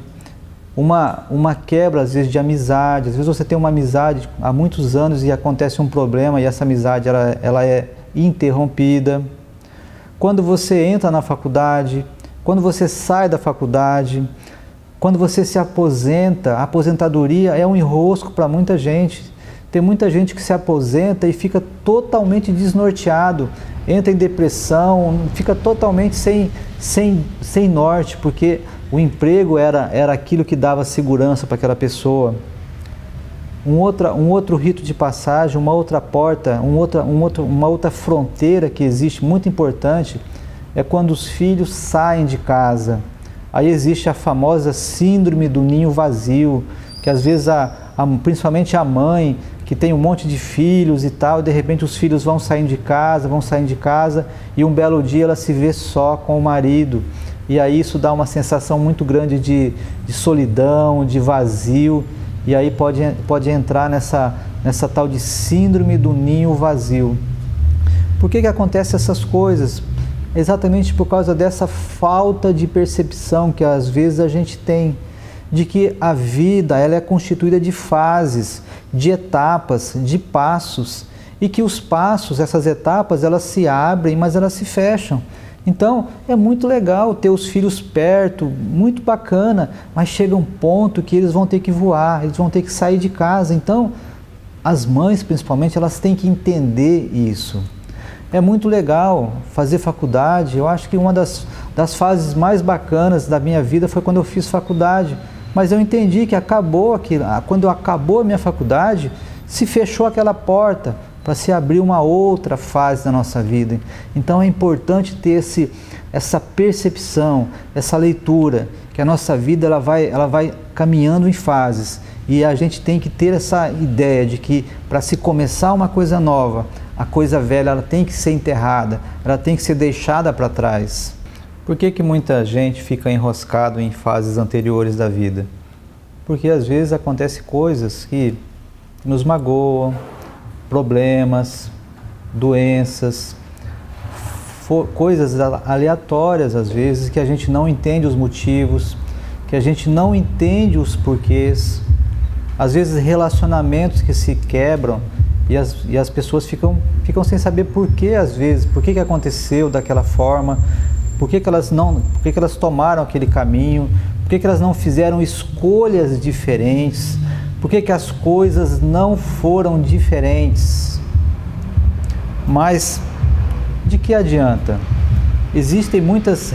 uma quebra, às vezes, de amizade. Às vezes você tem uma amizade há muitos anos e acontece um problema e essa amizade ela é interrompida. Quando você entra na faculdade, quando você sai da faculdade, quando você se aposenta, a aposentadoria é um enrosco para muita gente. Tem muita gente que se aposenta e fica totalmente desnorteado, entra em depressão, fica totalmente sem norte, porque o emprego era aquilo que dava segurança para aquela pessoa. Um outro rito de passagem, uma outra porta, uma outra fronteira que existe muito importante é quando os filhos saem de casa. Aí existe a famosa síndrome do ninho vazio, que às vezes principalmente a mãe, que tem um monte de filhos e tal, e de repente os filhos vão saindo de casa, e um belo dia ela se vê só com o marido. E aí isso dá uma sensação muito grande de solidão, de vazio, e aí pode entrar nessa tal de síndrome do ninho vazio. Por que acontecem essas coisas? Exatamente por causa dessa falta de percepção que às vezes a gente tem, de que a vida ela é constituída de fases, de etapas, de passos, e que os passos, essas etapas, elas se abrem, mas elas se fecham. Então, é muito legal ter os filhos perto, muito bacana, mas chega um ponto que eles vão ter que voar, eles vão ter que sair de casa. Então, as mães, principalmente, elas têm que entender isso. É muito legal fazer faculdade. Eu acho que uma das fases mais bacanas da minha vida foi quando eu fiz faculdade. Mas eu entendi que quando acabou a minha faculdade, se fechou aquela porta para se abrir uma outra fase da nossa vida. Então é importante ter essa percepção, essa leitura, que a nossa vida ela vai caminhando em fases. E a gente tem que ter essa ideia de que para se começar uma coisa nova, a coisa velha ela tem que ser enterrada, ela tem que ser deixada para trás. Por que muita gente fica enroscado em fases anteriores da vida? Porque às vezes acontecem coisas que nos magoam, problemas, doenças, coisas aleatórias às vezes, que a gente não entende os motivos, que a gente não entende os porquês. Às vezes relacionamentos que se quebram e as pessoas ficam sem saber porquê, às vezes, por que aconteceu daquela forma, por que elas tomaram aquele caminho, por que elas não fizeram escolhas diferentes, por que as coisas não foram diferentes. Mas de que adianta? Existem muitas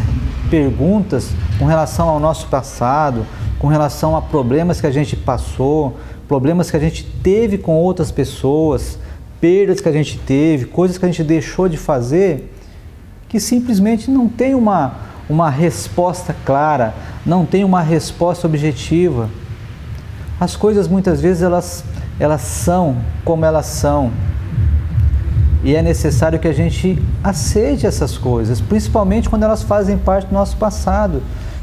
perguntas com relação ao nosso passado, com relação a problemas que a gente passou, problemas que a gente teve com outras pessoas, perdas que a gente teve, coisas que a gente deixou de fazer, que simplesmente não tem uma resposta clara, não tem uma resposta objetiva. As coisas muitas vezes elas são como elas são. E é necessário que a gente aceite essas coisas, principalmente quando elas fazem parte do nosso passado.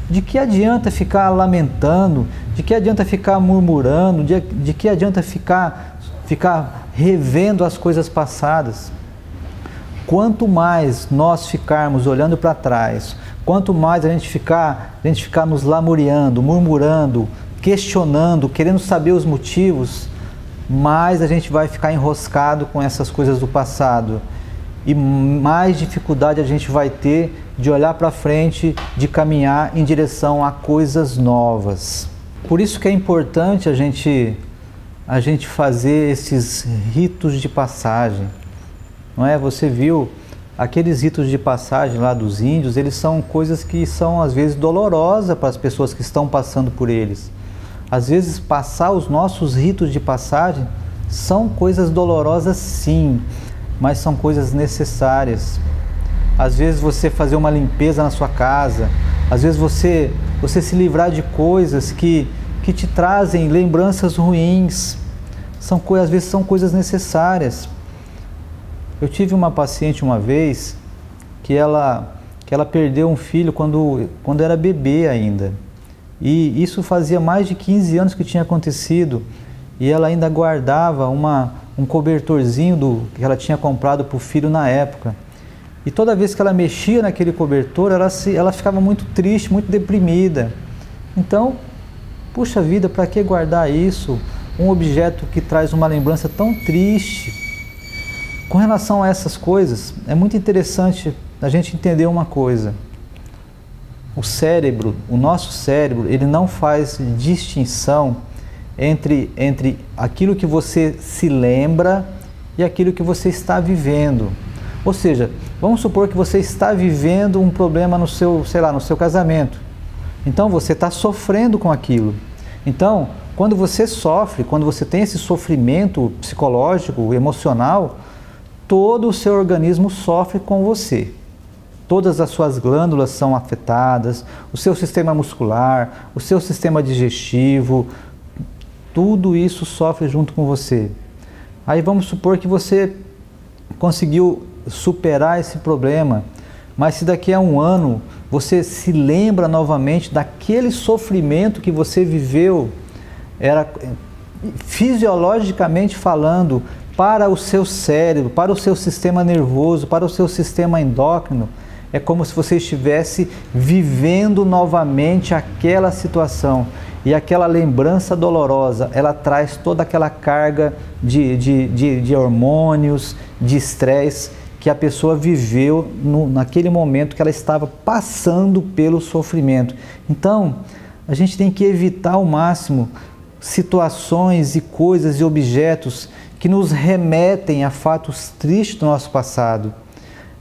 De que adianta ficar lamentando? De que adianta ficar murmurando? De que adianta ficar revendo as coisas passadas? Quanto mais nós ficarmos olhando para trás, quanto mais a gente ficar nos lamuriando, murmurando, questionando, querendo saber os motivos, mais a gente vai ficar enroscado com essas coisas do passado. E mais dificuldade a gente vai ter de olhar para frente, de caminhar em direção a coisas novas. Por isso que é importante a gente fazer esses ritos de passagem. Não é? Você viu aqueles ritos de passagem lá dos índios, eles são coisas que são às vezes dolorosas para as pessoas que estão passando por eles. Às vezes passar os nossos ritos de passagem são coisas dolorosas sim, mas são coisas necessárias. Às vezes você fazer uma limpeza na sua casa, às vezes você se livrar de coisas que te trazem lembranças ruins, às vezes são coisas necessárias. Eu tive uma paciente uma vez que ela perdeu um filho quando era bebê ainda. E isso fazia mais de 15 anos que tinha acontecido. E ela ainda guardava um cobertorzinho que ela tinha comprado para o filho na época. E toda vez que ela mexia naquele cobertor, ela ficava muito triste, muito deprimida. Então, puxa vida, para que guardar isso? Um objeto que traz uma lembrança tão triste. Com relação a essas coisas, é muito interessante a gente entender uma coisa. O cérebro, o nosso cérebro, ele não faz distinção entre aquilo que você se lembra e aquilo que você está vivendo. Ou seja, vamos supor que você está vivendo um problema no seu, sei lá, no seu casamento. Então você está sofrendo com aquilo. Então, quando você sofre, quando você tem esse sofrimento psicológico, emocional, todo o seu organismo sofre com você. Todas as suas glândulas são afetadas, o seu sistema muscular, o seu sistema digestivo, tudo isso sofre junto com você. Aí vamos supor que você conseguiu superar esse problema, mas se daqui a um ano você se lembra novamente daquele sofrimento que você viveu, era fisiologicamente falando, para o seu cérebro, para o seu sistema nervoso, para o seu sistema endócrino, é como se você estivesse vivendo novamente aquela situação. E aquela lembrança dolorosa, ela traz toda aquela carga de hormônios, de estresse que a pessoa viveu naquele momento que ela estava passando pelo sofrimento. Então, a gente tem que evitar ao máximo situações e coisas e objetos que nos remetem a fatos tristes do nosso passado.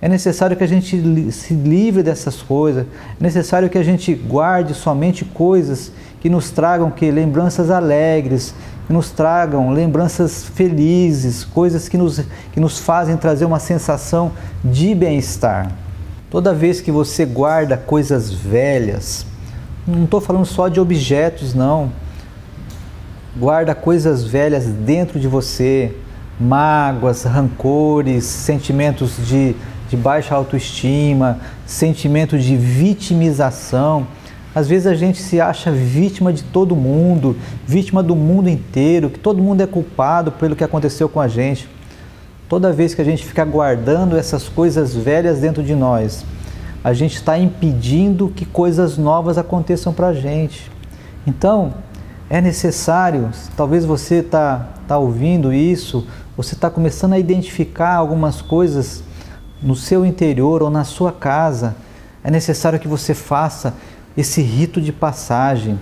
É necessário que a gente se livre dessas coisas, é necessário que a gente guarde somente coisas que nos tragam lembranças alegres, que nos tragam lembranças felizes, coisas que nos fazem trazer uma sensação de bem-estar. Toda vez que você guarda coisas velhas, não estou falando só de objetos, não. Guarda coisas velhas dentro de você, mágoas, rancores, sentimentos de baixa autoestima, sentimento de vitimização. Às vezes a gente se acha vítima de todo mundo, vítima do mundo inteiro, que todo mundo é culpado pelo que aconteceu com a gente. Toda vez que a gente fica guardando essas coisas velhas dentro de nós, a gente está impedindo que coisas novas aconteçam para a gente. Então, é necessário, talvez você está ouvindo isso, você está começando a identificar algumas coisas no seu interior ou na sua casa, é necessário que você faça esse rito de passagem.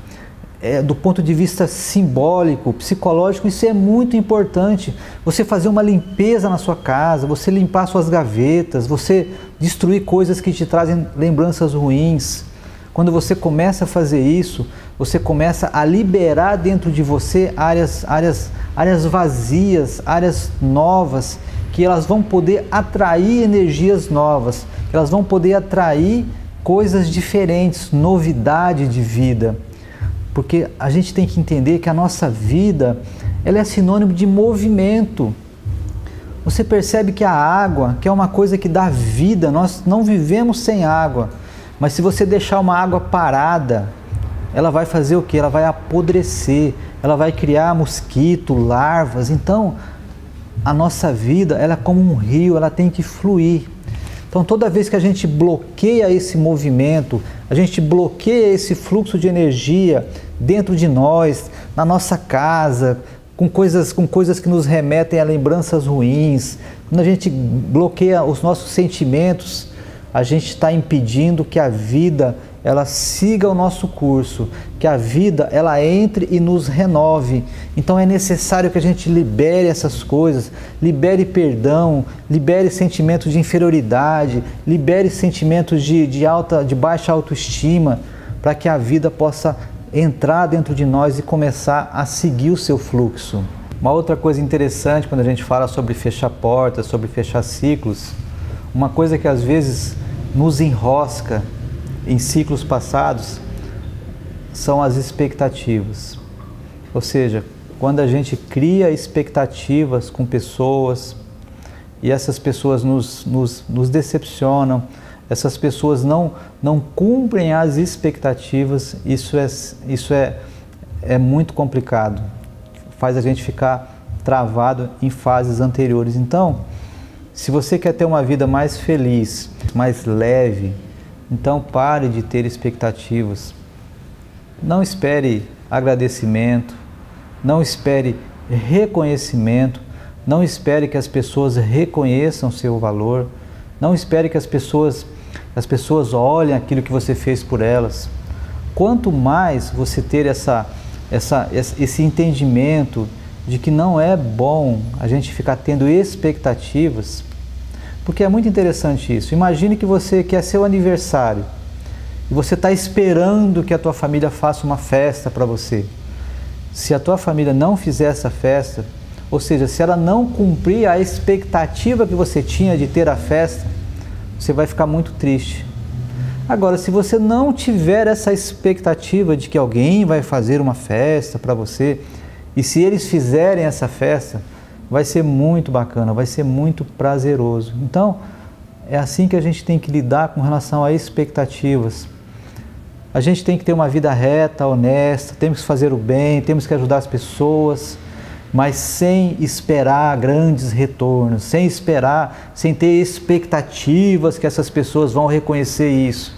Do ponto de vista simbólico, psicológico, isso é muito importante. Você fazer uma limpeza na sua casa, você limpar suas gavetas, você destruir coisas que te trazem lembranças ruins. Quando você começa a fazer isso, você começa a liberar dentro de você áreas vazias, áreas novas, que elas vão poder atrair energias novas, que elas vão poder atrair coisas diferentes, novidade de vida. Porque a gente tem que entender que a nossa vida, ela é sinônimo de movimento. Você percebe que a água, que é uma coisa que dá vida, nós não vivemos sem água. Mas se você deixar uma água parada, ela vai fazer o quê? Ela vai apodrecer, ela vai criar mosquito, larvas. Então, a nossa vida, ela é como um rio, ela tem que fluir. Então, toda vez que a gente bloqueia esse movimento, a gente bloqueia esse fluxo de energia dentro de nós, na nossa casa, com coisas que nos remetem a lembranças ruins, quando a gente bloqueia os nossos sentimentos, a gente está impedindo que a vida ela siga o nosso curso, que a vida ela entre e nos renove. Então é necessário que a gente libere essas coisas, libere perdão, libere sentimentos de inferioridade, libere sentimentos de baixa autoestima, para que a vida possa entrar dentro de nós e começar a seguir o seu fluxo. Uma outra coisa interessante quando a gente fala sobre fechar portas, sobre fechar ciclos, uma coisa que às vezes nos enrosca em ciclos passados são as expectativas. Ou seja, quando a gente cria expectativas com pessoas e essas pessoas nos decepcionam, essas pessoas não cumprem as expectativas, isso é muito complicado, faz a gente ficar travado em fases anteriores. Então, se você quer ter uma vida mais feliz, mais leve, então pare de ter expectativas. não espere agradecimento, não espere reconhecimento, não espere que as pessoas reconheçam seu valor, não espere que as pessoas olhem aquilo que você fez por elas. Quanto mais você ter esse entendimento de que não é bom a gente ficar tendo expectativas, porque é muito interessante isso. Imagine que você quer seu aniversário e você está esperando que a tua família faça uma festa para você. Se a tua família não fizer essa festa, ou seja, se ela não cumprir a expectativa que você tinha de ter a festa, você vai ficar muito triste. Agora, se você não tiver essa expectativa de que alguém vai fazer uma festa para você, e se eles fizerem essa festa, vai ser muito bacana, vai ser muito prazeroso. Então, é assim que a gente tem que lidar com relação a expectativas. A gente tem que ter uma vida reta, honesta, temos que fazer o bem, temos que ajudar as pessoas, mas sem esperar grandes retornos, sem ter expectativas que essas pessoas vão reconhecer isso.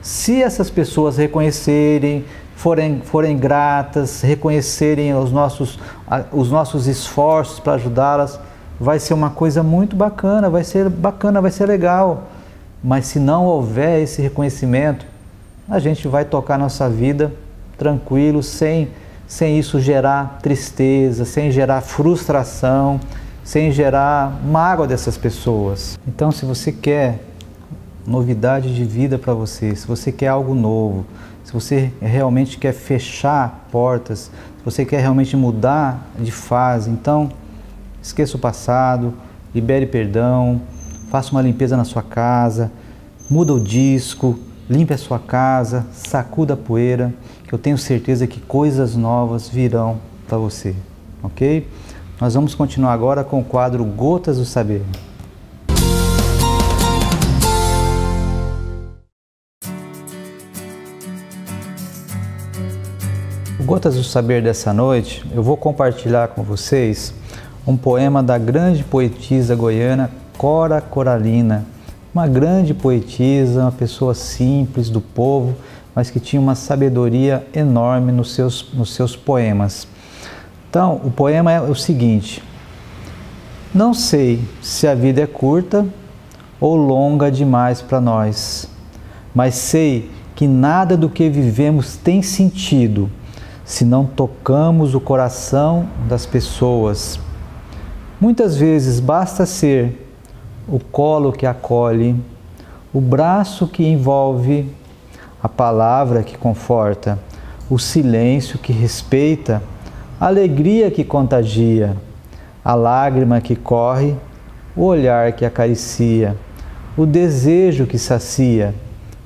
Se essas pessoas reconhecerem, forem gratas, reconhecerem os nossos esforços para ajudá-las, vai ser uma coisa muito bacana, vai ser legal. Mas se não houver esse reconhecimento, a gente vai tocar nossa vida tranquilo, sem isso gerar tristeza, sem gerar frustração, sem gerar mágoa dessas pessoas. Então, se você quer novidade de vida para você, se você quer algo novo, se você realmente quer fechar portas, se você quer realmente mudar de fase, então esqueça o passado, libere perdão, faça uma limpeza na sua casa, muda o disco, limpe a sua casa, sacuda a poeira, que eu tenho certeza que coisas novas virão para você, ok? Nós vamos continuar agora com o quadro Gotas do Saber. O Gotas do Saber dessa noite, eu vou compartilhar com vocês um poema da grande poetisa goiana Cora Coralina, uma grande poetisa, uma pessoa simples do povo, mas que tinha uma sabedoria enorme nos seus poemas. Então, o poema é o seguinte: não sei se a vida é curta ou longa demais para nós, mas sei que nada do que vivemos tem sentido se não tocamos o coração das pessoas. Muitas vezes basta ser o colo que acolhe, o braço que envolve, a palavra que conforta, o silêncio que respeita, a alegria que contagia, a lágrima que corre, o olhar que acaricia, o desejo que sacia,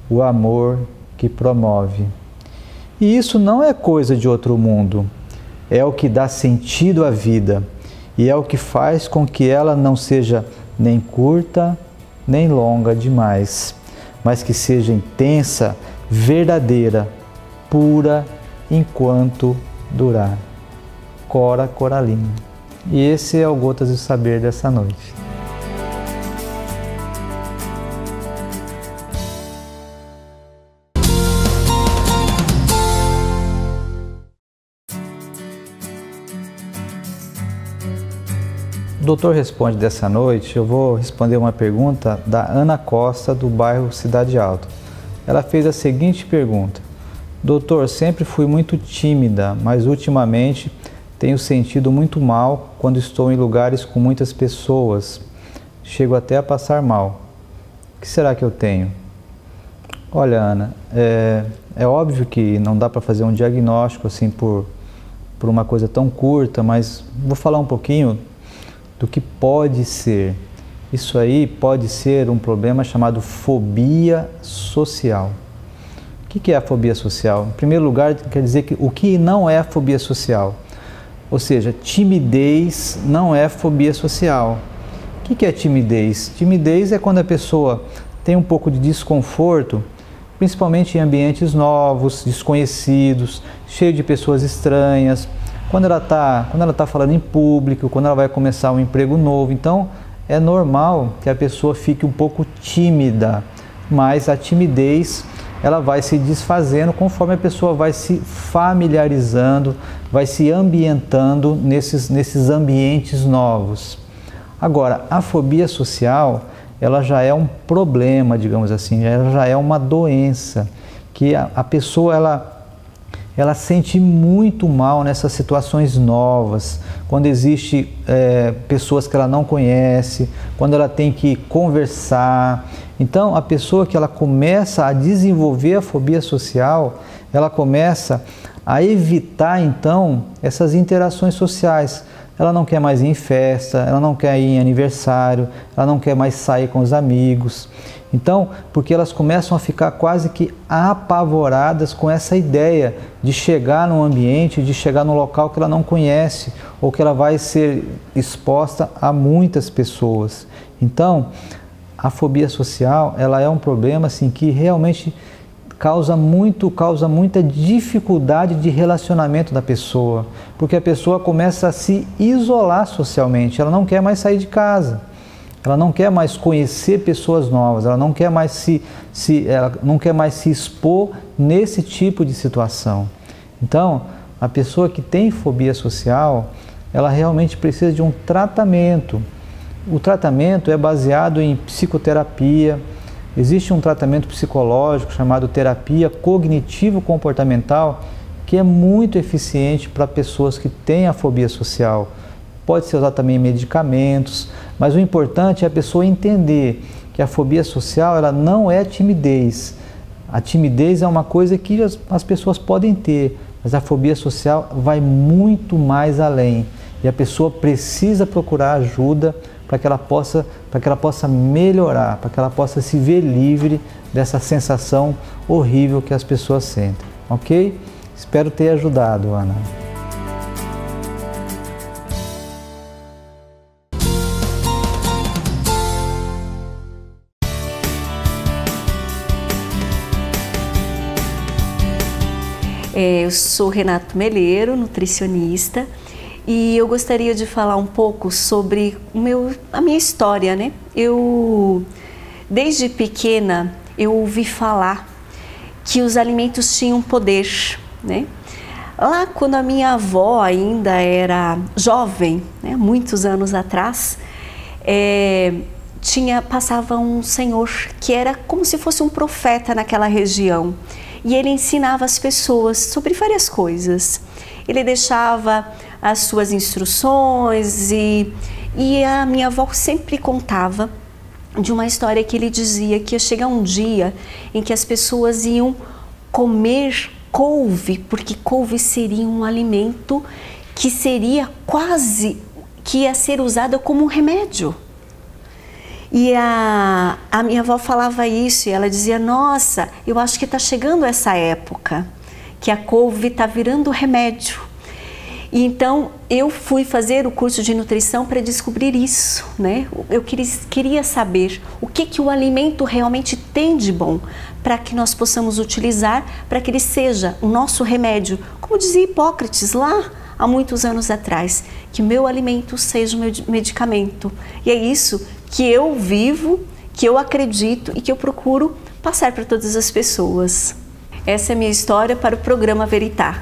o amor que promove. E isso não é coisa de outro mundo, é o que dá sentido à vida e é o que faz com que ela não seja nem curta, nem longa demais, mas que seja intensa, verdadeira, pura, enquanto durar. Cora Coralina. E esse é o Gotas do Saber dessa noite. O Doutor Responde dessa noite, eu vou responder uma pergunta da Ana Costa, do bairro Cidade Alta. Ela fez a seguinte pergunta: doutor, sempre fui muito tímida, mas ultimamente tenho sentido muito mal quando estou em lugares com muitas pessoas. Chego até a passar mal. O que será que eu tenho? Olha, Ana, é óbvio que não dá para fazer um diagnóstico assim por uma coisa tão curta, mas vou falar um pouquinho do que pode ser. Isso aí pode ser um problema chamado fobia social. O que é a fobia social? Em primeiro lugar, quer dizer que o que não é a fobia social. Ou seja, timidez não é fobia social. O que é timidez? Timidez é quando a pessoa tem um pouco de desconforto, principalmente em ambientes novos, desconhecidos, cheio de pessoas estranhas, quando ela está falando em público, quando ela vai começar um emprego novo. Então, é normal que a pessoa fique um pouco tímida, mas a timidez ela vai se desfazendo conforme a pessoa vai se familiarizando, vai se ambientando nesses ambientes novos. Agora, a fobia social, ela já é um problema, digamos assim, ela já é uma doença, que a pessoa, ela sente muito mal nessas situações novas, quando existe pessoas que ela não conhece, quando ela tem que conversar. Então, a pessoa que ela começa a desenvolver a fobia social, ela começa a evitar, então, essas interações sociais. Ela não quer mais ir em festa, ela não quer ir em aniversário, ela não quer mais sair com os amigos. Então, porque elas começam a ficar quase que apavoradas com essa ideia de chegar num ambiente, de chegar num local que ela não conhece ou que ela vai ser exposta a muitas pessoas. Então, a fobia social, ela é um problema assim, que realmente causa muita dificuldade de relacionamento da pessoa, porque a pessoa começa a se isolar socialmente, ela não quer mais sair de casa. Ela não quer mais conhecer pessoas novas, ela não quer mais se expor nesse tipo de situação. Então, a pessoa que tem fobia social, ela realmente precisa de um tratamento. O tratamento é baseado em psicoterapia. Existe um tratamento psicológico chamado terapia cognitivo-comportamental, que é muito eficiente para pessoas que têm a fobia social. Pode ser usado também medicamentos, mas o importante é a pessoa entender que a fobia social, ela não é timidez. A timidez é uma coisa que as pessoas podem ter, mas a fobia social vai muito mais além. E a pessoa precisa procurar ajuda para que ela possa melhorar, para que ela possa se ver livre dessa sensação horrível que as pessoas sentem. Ok? Espero ter ajudado, Ana. Eu sou Renato Meleiro, nutricionista, e eu gostaria de falar um pouco sobre a minha história, né? Desde pequena, eu ouvi falar que os alimentos tinham poder, né? Lá quando a minha avó ainda era jovem, né, muitos anos atrás, passava um senhor que era como se fosse um profeta naquela região. E ele ensinava as pessoas sobre várias coisas. Ele deixava as suas instruções e a minha avó sempre contava de uma história que ele dizia que ia chegar um dia em que as pessoas iam comer couve, porque couve seria um alimento que ia ser usado como um remédio. E a minha avó falava isso e ela dizia, nossa, eu acho que está chegando essa época, que a couve está virando remédio. E então eu fui fazer o curso de nutrição para descobrir isso, né? Eu queria saber o que o alimento realmente tem de bom, para que nós possamos utilizar, para que ele seja o nosso remédio. Como dizia Hipócrates lá há muitos anos atrás, que o meu alimento seja o meu medicamento. E é isso que eu vivo, que eu acredito e que eu procuro passar para todas as pessoas. Essa é a minha história para o programa Veritá.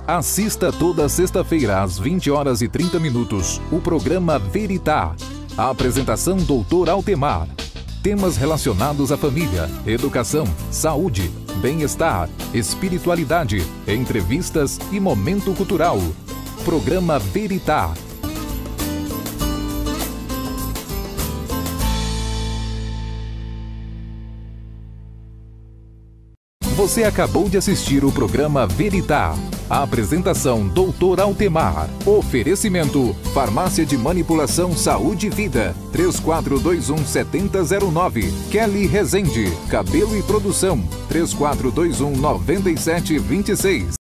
Assista toda sexta-feira às 20h30 o programa Veritá. A apresentação Dr. Altemar. Temas relacionados à família, educação, saúde, bem-estar, espiritualidade, entrevistas e momento cultural. Programa Veritá. Você acabou de assistir o programa Veritá. A apresentação Dr. Altemar. Oferecimento Farmácia de Manipulação Saúde e Vida. 3421-7009. Kelly Rezende. Cabelo e Produção. 3421-9726.